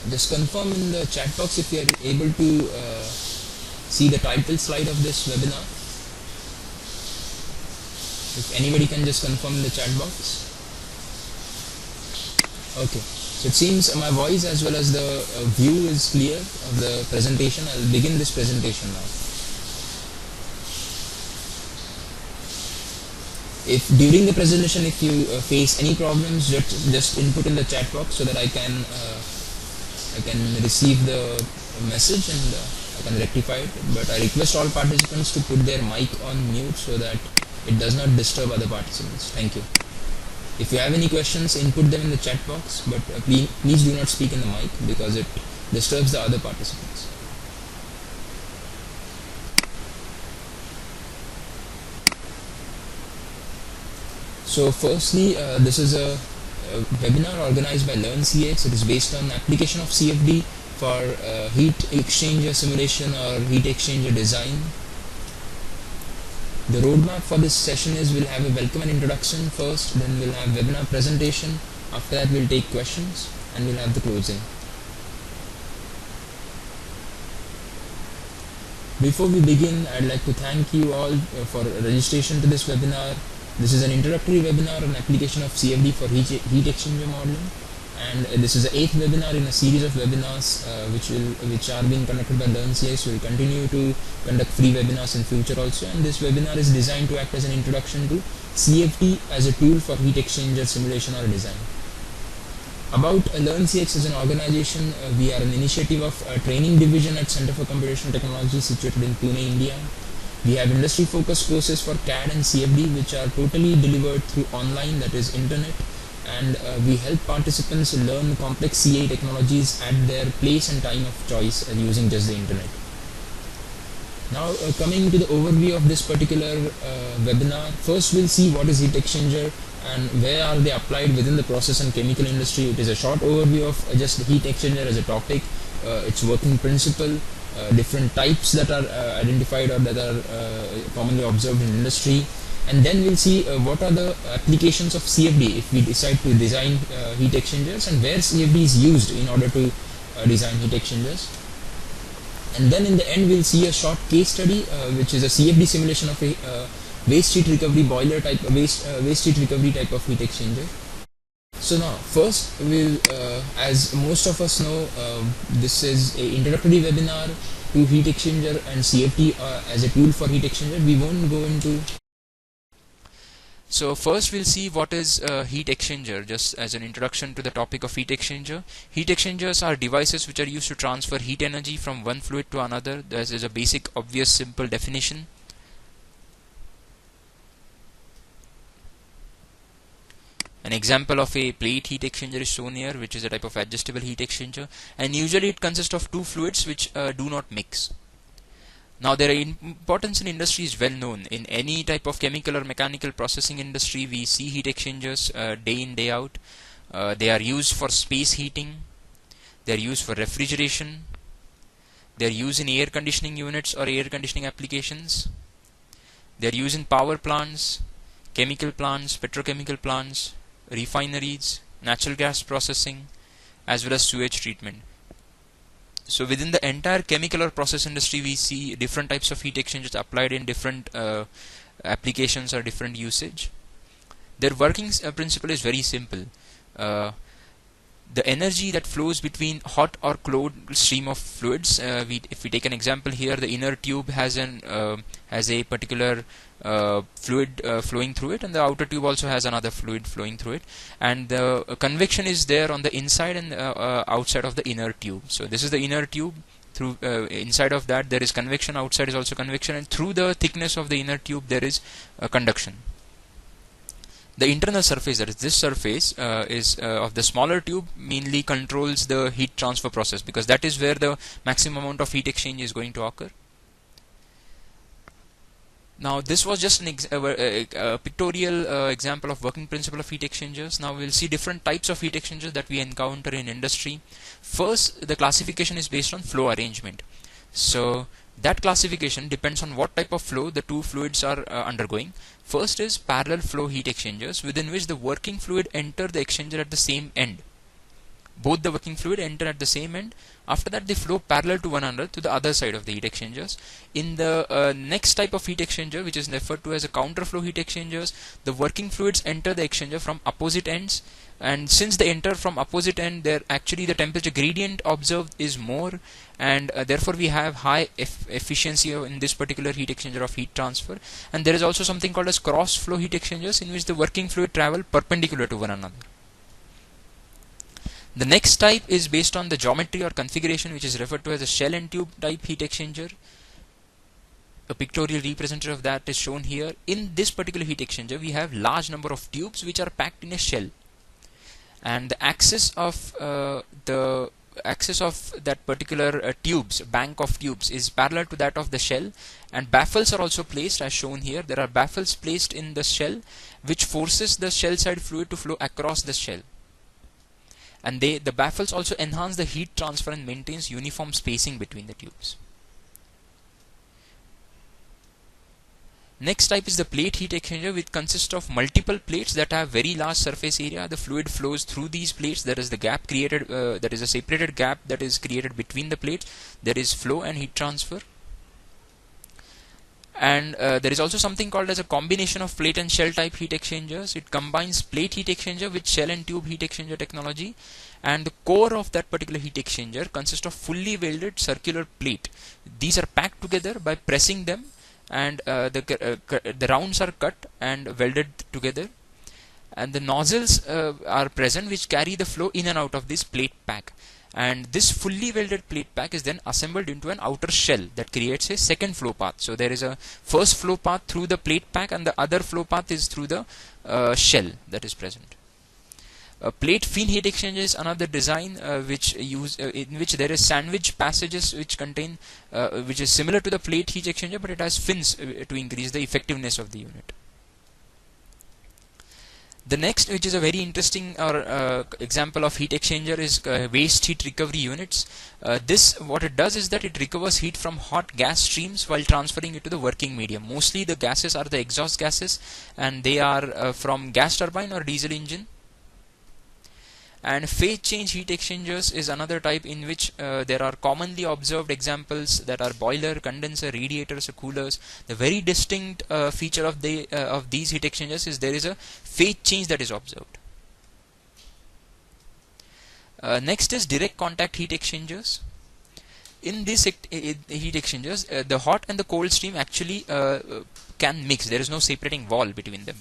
Just confirm in the chat box if you are able to see the title slide of this webinar. If anybody can just confirm in the chat box. Okay, so it seems my voice as well as the view is clear of the presentation. I'll begin this presentation now. If during the presentation if you face any problems, just input in the chat box so that I can receive the message and I can rectify it. But I request all participants to put their mic on mute so that it does not disturb other participants. Thank you. If you have any questions, input them in the chat box, but please do not speak in the mic because it disturbs the other participants. So firstly, this is a webinar organized by LearnCX. It is based on application of CFD for heat exchanger simulation or heat exchanger design. The roadmap for this session is we'll have a welcome and introduction first, then we'll have webinar presentation, after that we'll take questions, and we'll have the closing. Before we begin, I'd like to thank you all for registration to this webinar. This is an introductory webinar on application of CFD for heat exchanger modeling, and this is the 8th webinar in a series of webinars which are being conducted by LearnCX. We will continue to conduct free webinars in future also, and this webinar is designed to act as an introduction to CFD as a tool for heat exchanger simulation or design. About LearnCX as an organization, we are an initiative of a training division at Center for Computational Technology situated in Pune, India. We have industry focused courses for CAD and CFD which are totally delivered through online, that is internet, and we help participants learn complex CA technologies at their place and time of choice using just the internet. Now coming to the overview of this particular webinar, first we'll see what is heat exchanger and where are they applied within the process and chemical industry. It is a short overview of just the heat exchanger as a topic, its working principle, different types that are identified or that are commonly observed in industry, and then we'll see what are the applications of CFD if we decide to design heat exchangers, and where CFD is used in order to design heat exchangers. And then in the end we'll see a short case study which is a CFD simulation of a waste heat recovery boiler type, waste heat recovery type of heat exchanger. So now first we'll, as most of us know, this is a introductory webinar to heat exchanger and CFD as a tool for heat exchanger. We won't go into. So first we'll see what is heat exchanger, just as an introduction to the topic of heat exchanger. Heat exchangers are devices which are used to transfer heat energy from one fluid to another. This is a basic, obvious, simple definition. An example of a plate heat exchanger is shown here, which is a type of adjustable heat exchanger, and usually it consists of two fluids which do not mix. Now their importance in industry is well known. In any type of chemical or mechanical processing industry, we see heat exchangers day in, day out. They are used for space heating, they are used for refrigeration, they are used in air conditioning units or air conditioning applications, they are used in power plants, chemical plants, petrochemical plants, refineries, natural gas processing, as well as sewage treatment. So within the entire chemical or process industry, we see different types of heat exchangers applied in different applications or different usage. Their working principle is very simple. The energy that flows between hot or cold stream of fluids, if we take an example here, the inner tube has a particular fluid flowing through it, and the outer tube also has another fluid flowing through it, and the convection is there on the inside and outside of the inner tube. So this is the inner tube. Through inside of that there is convection, outside is also convection, and through the thickness of the inner tube there is conduction. The internal surface, that is this surface, is of the smaller tube, mainly controls the heat transfer process, because that is where the maximum amount of heat exchange is going to occur. Now this was just a pictorial example of working principle of heat exchangers. Now we'll see different types of heat exchangers that we encounter in industry. First, the classification is based on flow arrangement. So that classification depends on what type of flow the two fluids are undergoing. First is parallel flow heat exchangers, within which the working fluid enter the exchanger at the same end. both the working fluid enter at the same end. After that, they flow parallel to one another to the other side of the heat exchangers. In the next type of heat exchanger, which is referred to as a counterflow heat exchangers, the working fluids enter the exchanger from opposite ends, and since they enter from opposite end, there actually the temperature gradient observed is more, and therefore we have high efficiency in this particular heat exchanger of heat transfer. And there is also something called as cross flow heat exchangers, in which the working fluid travel perpendicular to one another. The next type is based on the geometry or configuration, which is referred to as a shell and tube type heat exchanger. A pictorial representative of that is shown here. In this particular heat exchanger, we have large number of tubes which are packed in a shell, and the axis of that particular bank of tubes is parallel to that of the shell, and baffles are also placed as shown here. There are baffles placed in the shell which forces the shell side fluid to flow across the shell, and the baffles also enhance the heat transfer and maintains uniform spacing between the tubes. Next type is the plate heat exchanger, which consists of multiple plates that have very large surface area. The fluid flows through these plates. There is the gap created, there is a separated gap that is created between the plates. There is flow and heat transfer. And there is also something called as a combination of plate and shell type heat exchangers. It combines plate heat exchanger with shell and tube heat exchanger technology, and the core of that particular heat exchanger consists of fully welded circular plate. These are packed together by pressing them, and the rounds are cut and welded together, and the nozzles are present which carry the flow in and out of this plate pack. And this fully welded plate pack is then assembled into an outer shell that creates a second flow path. So there is a first flow path through the plate pack, and the other flow path is through the shell that is present. Plate fin heat exchanger is another design in which there is sandwich passages which contain which is similar to the plate heat exchanger, but it has fins to increase the effectiveness of the unit. The next, which is a very interesting example of heat exchanger, is waste heat recovery units. What it does is that it recovers heat from hot gas streams while transferring it to the working medium. Mostly the gases are the exhaust gases, and they are from gas turbine or diesel engine. And phase change heat exchangers is another type in which there are commonly observed examples that are boiler, condenser, radiators, or coolers. The very distinct feature of these heat exchangers is there is a phase change that is observed. Next is direct contact heat exchangers. In these heat exchangers, the hot and the cold stream actually can mix. There is no separating wall between them.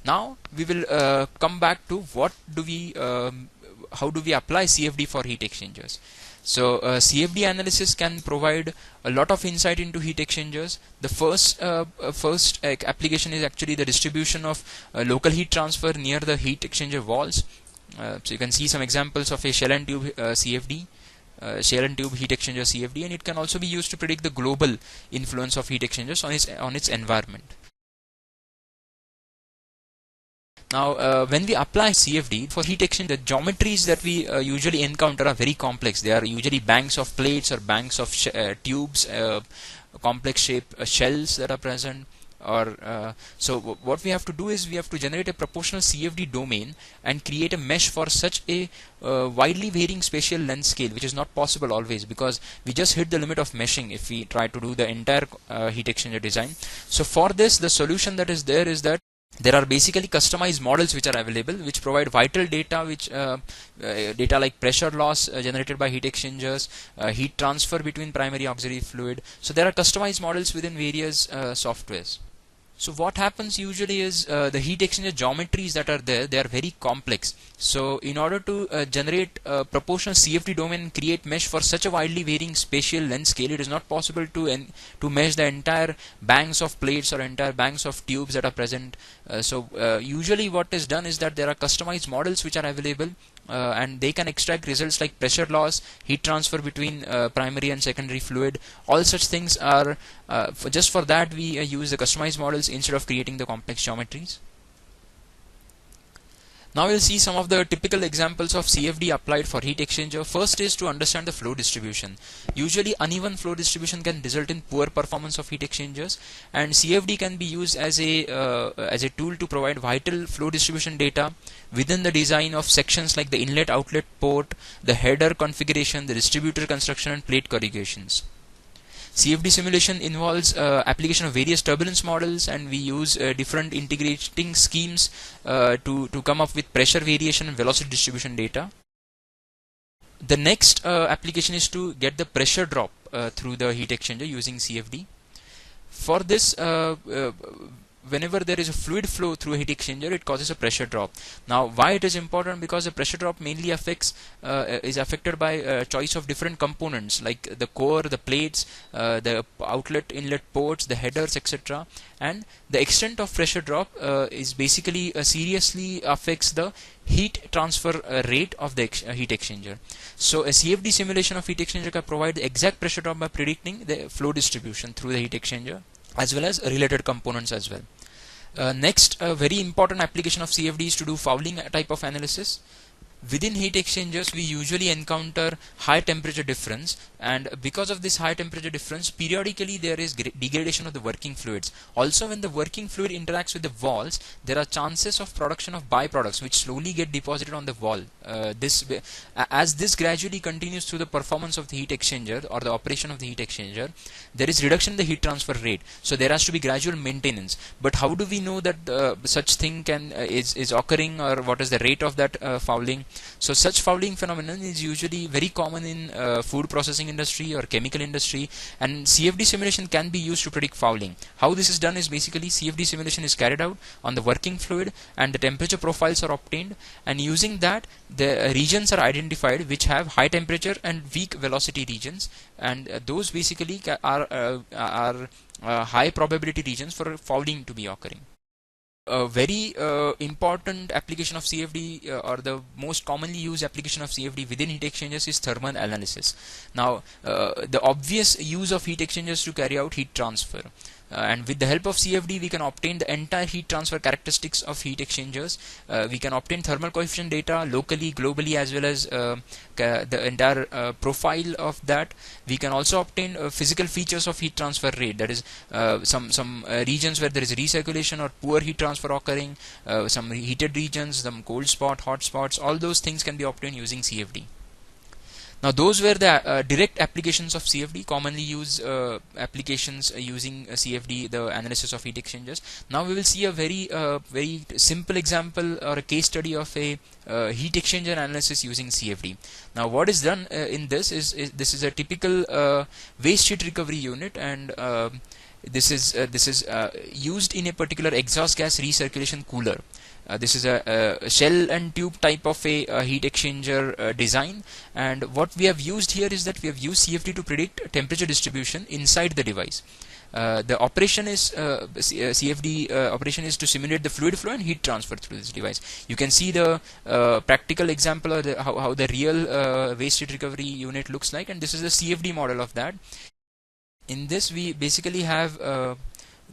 Now we will come back to how do we apply CFD for heat exchangers. So CFD analysis can provide a lot of insight into heat exchangers. The first application is actually the distribution of local heat transfer near the heat exchanger walls. So you can see some examples of a shell and tube CFD. Shell and tube heat exchanger CFD, and it can also be used to predict the global influence of heat exchangers on its environment. Now, when we apply CFD for heat exchanger, the geometries that we usually encounter are very complex. They are usually banks of plates or banks of tubes, complex shape shells that are present. So what we have to do is we have to generate a proportional CFD domain and create a mesh for such a widely varying spatial length scale, which is not possible always, because we just hit the limit of meshing if we try to do the entire heat exchanger design. So for this, the solution that is there is that there are basically customized models which are available, which provide vital data, data like pressure loss generated by heat exchangers, heat transfer between primary auxiliary fluid. So there are customized models within various softwares. So what happens usually is the heat exchanger geometries that are there, they are very complex. So in order to generate a proportional CFD domain and create mesh for such a widely varying spatial length scale, it is not possible to mesh the entire banks of plates or entire banks of tubes that are present. Usually what is done is that there are customized models which are available, and they can extract results like pressure loss, heat transfer between primary and secondary fluid. All such things are just for that we use the customized models instead of creating the complex geometries. Now we'll see some of the typical examples of CFD applied for heat exchanger. First is to understand the flow distribution. Usually uneven flow distribution can result in poor performance of heat exchangers, and CFD can be used as a tool to provide vital flow distribution data within the design of sections like the inlet outlet port, the header configuration, the distributor construction, and plate corrugations. CFD simulation involves application of various turbulence models, and we use different integrating schemes to come up with pressure variation and velocity distribution data. The next application is to get the pressure drop through the heat exchanger using CFD. For this, whenever there is a fluid flow through a heat exchanger, it causes a pressure drop. Now, why it is important? Because the pressure drop mainly is affected by choice of different components like the core, the plates, the outlet inlet ports, the headers, etc. And the extent of pressure drop is basically seriously affects the heat transfer rate of the heat exchanger. So a CFD simulation of heat exchanger can provide the exact pressure drop by predicting the flow distribution through the heat exchanger as well as related components as well. Next, a very important application of CFD is to do fouling type of analysis. Within heat exchangers, we usually encounter high temperature difference, and because of this high temperature difference, periodically there is degradation of the working fluids. Also, when the working fluid interacts with the walls, there are chances of production of byproducts which slowly get deposited on the wall. As this gradually continues through the performance of the heat exchanger or the operation of the heat exchanger, there is reduction in the heat transfer rate. So there has to be gradual maintenance. But how do we know that such thing is occurring, or what is the rate of that fouling? So such fouling phenomenon is usually very common in food processing industry or chemical industry, and CFD simulation can be used to predict fouling. How this is done is basically CFD simulation is carried out on the working fluid, and the temperature profiles are obtained, and using that the regions are identified which have high temperature and weak velocity regions, and those basically are high probability regions for fouling to be occurring. A very important application of CFD or the most commonly used application of CFD within heat exchangers is thermal analysis. Now, the obvious use of heat exchangers to carry out heat transfer. And with the help of CFD, we can obtain the entire heat transfer characteristics of heat exchangers. We can obtain thermal coefficient data locally, globally, as well as the entire profile of that. We can also obtain physical features of heat transfer rate. That is, some regions where there is recirculation or poor heat transfer occurring, some heated regions, some cold spot, hot spots. All those things can be obtained using CFD. Now, those were the direct applications of CFD, commonly used applications using CFD, the analysis of heat exchangers. Now we will see a very simple example or a case study of a heat exchanger analysis using CFD. Now, what is done in this is this is a typical waste heat recovery unit, and this is used in a particular exhaust gas recirculation cooler. This is a shell and tube type of a heat exchanger design, and what we have used here is that we have used CFD to predict temperature distribution inside the device. The operation is CFD operation is to simulate the fluid flow and heat transfer through this device. You can see the practical example of how the real waste heat recovery unit looks like, and this is the CFD model of that. In this, we basically have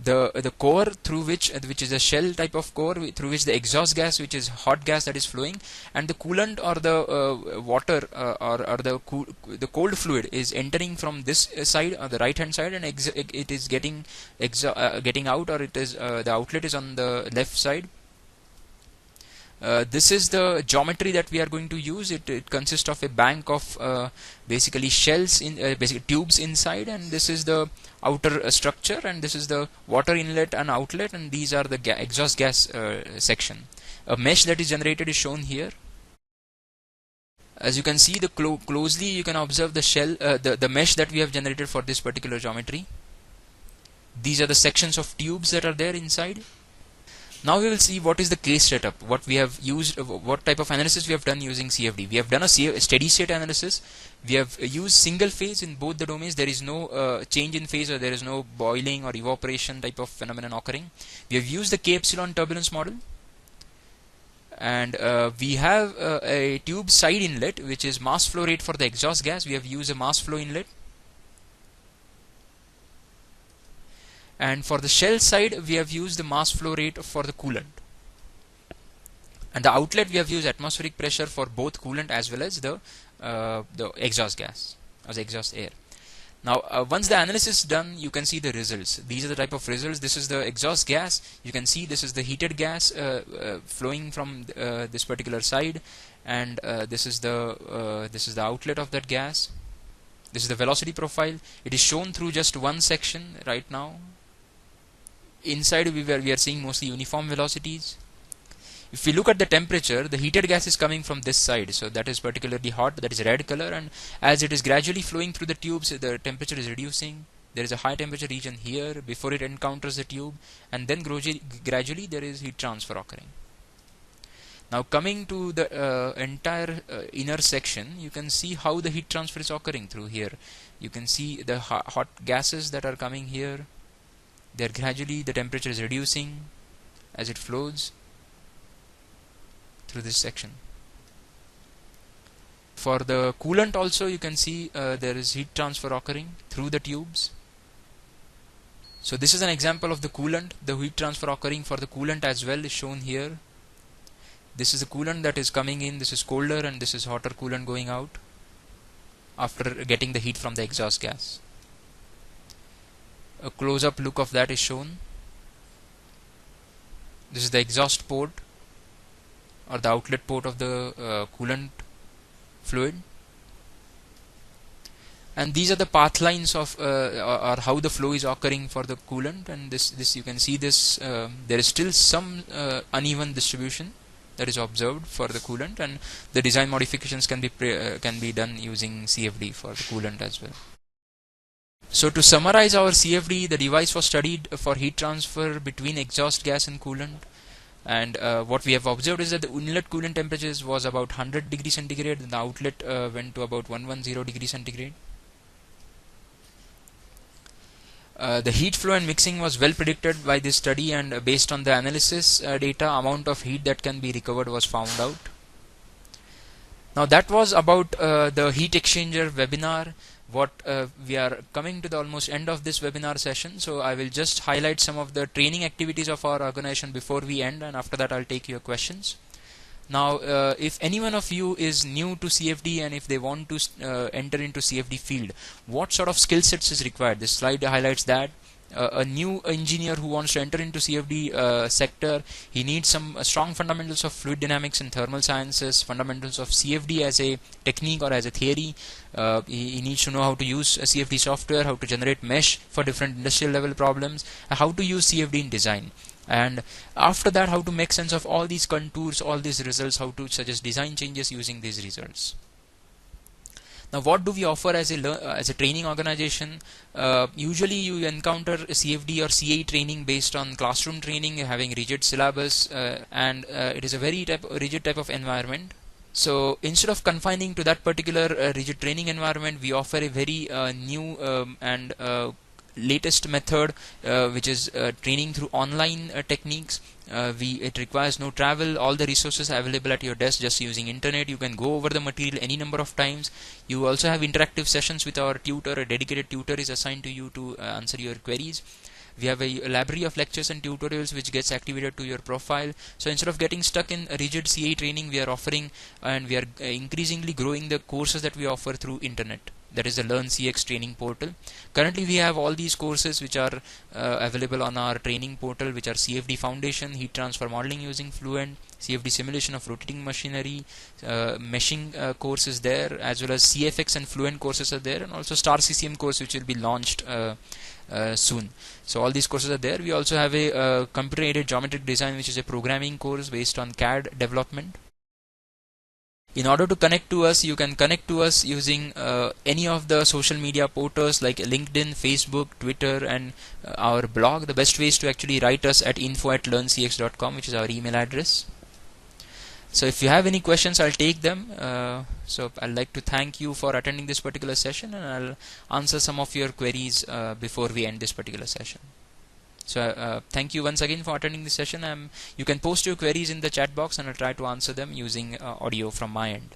the core through which is a shell type of core through which the exhaust gas, which is hot gas that is flowing, and the coolant or the water or the cold fluid is entering from this side on the right hand side, and it is getting out, or it is the outlet is on the left side. This is the geometry that we are going to use. It consists of a bank of basically shells in basically tubes inside, and this is the outer structure, and this is the water inlet and outlet, and these are the exhaust gas section. A mesh that is generated is shown here. As you can see, closely you can observe the shell, the mesh that we have generated for this particular geometry. These are the sections of tubes that are there inside. Now we will see what is the case setup, what we have used, what type of analysis we have done using CFD. We have done a steady state analysis. We have used single phase in both the domains. There is no change in phase, or there is no boiling or evaporation type of phenomenon occurring. We have used the K epsilon turbulence model, and we have a tube side inlet, which is mass flow rate for the exhaust gas. We have used a mass flow inlet. And for the shell side, we have used the mass flow rate for the coolant. And the outlet, we have used atmospheric pressure for both coolant as well as the exhaust gas, as exhaust air. Now once the analysis is done, you can see the results. These are the type of results. This is the exhaust gas. You can see this is the heated gas flowing from this particular side, and this is the outlet of that gas. This is the velocity profile. It is shown through just one section right now. Inside we are seeing mostly uniform velocities. If we look at the temperature, the heated gas is coming from this side, so that is particularly hot, that is red color, and as it is gradually flowing through the tubes, the temperature is reducing. There is a high temperature region here before it encounters the tube, and then gradually there is heat transfer occurring. Now coming to the entire inner section, you can see how the heat transfer is occurring through here. You can see the hot gases that are coming here. There gradually the temperature is reducing as it flows through this section. For the coolant also, you can see there is heat transfer occurring through the tubes. So this is an example of the coolant. The heat transfer occurring for the coolant as well is shown here. This is the coolant that is coming in. This is colder, and this is hotter coolant going out after getting the heat from the exhaust gas. A close-up look of that is shown. This is the exhaust port, or the outlet port of the coolant fluid, and these are the path lines of or how the flow is occurring for the coolant. And this you can see this there is still some uneven distribution that is observed for the coolant, and the design modifications can be done using CFD for the coolant as well. So to summarize our CFD, the device was studied for heat transfer between exhaust gas and coolant. And what we have observed is that the inlet coolant temperatures was about 100 degrees centigrade, and the outlet went to about 110 degrees centigrade. The heat flow and mixing was well predicted by this study, and based on the analysis data, amount of heat that can be recovered was found out. Now that was about the heat exchanger webinar. We are coming to the almost end of this webinar session, so I will just highlight some of the training activities of our organization before we end, and after that I'll take your questions. Now if any one of you is new to CFD and if they want to enter into CFD field, what sort of skill sets is required? This slide highlights that. A new engineer who wants to enter into CFD sector, he needs some strong fundamentals of fluid dynamics and thermal sciences, fundamentals of CFD as a technique or as a theory. He needs to know how to use CFD software, how to generate mesh for different industrial level problems, how to use CFD in design, and after that how to make sense of all these contours, all these results, how to suggest design changes using these results. Now what do we offer as a training organization? Usually you encounter CFD or CA training based on classroom training, having rigid syllabus, and it is a very rigid type of environment. So instead of confining to that particular rigid training environment, we offer a very new and latest method, which is training through online techniques. It requires no travel. All the resources are available at your desk just using internet. You can go over the material any number of times. You also have interactive sessions with our tutor. A dedicated tutor is assigned to you to answer your queries. We have a library of lectures and tutorials which gets activated to your profile. So instead of getting stuck in a rigid CA training, we are offering, and we are increasingly growing the courses that we offer through internet. That is the Learn CX training portal. Currently we have all these courses which are available on our training portal, which are CFD Foundation, Heat Transfer Modeling using Fluent, CFD Simulation of Rotating Machinery, Meshing course is there, as well as CFX and Fluent courses are there, and also Star CCM course which will be launched soon. So all these courses are there. We also have a computer aided geometric design, which is a programming course based on CAD development. In order to connect to us, you can connect to us using any of the social media portals like LinkedIn, Facebook, Twitter, and our blog. The best way is to actually write us at info@learncx.com, which is our email address. So if you have any questions, I'll take them. So I'd like to thank you for attending this particular session, and I'll answer some of your queries before we end this particular session. So thank you once again for attending this session. You can post your queries in the chat box, and I'll try to answer them using audio from my end.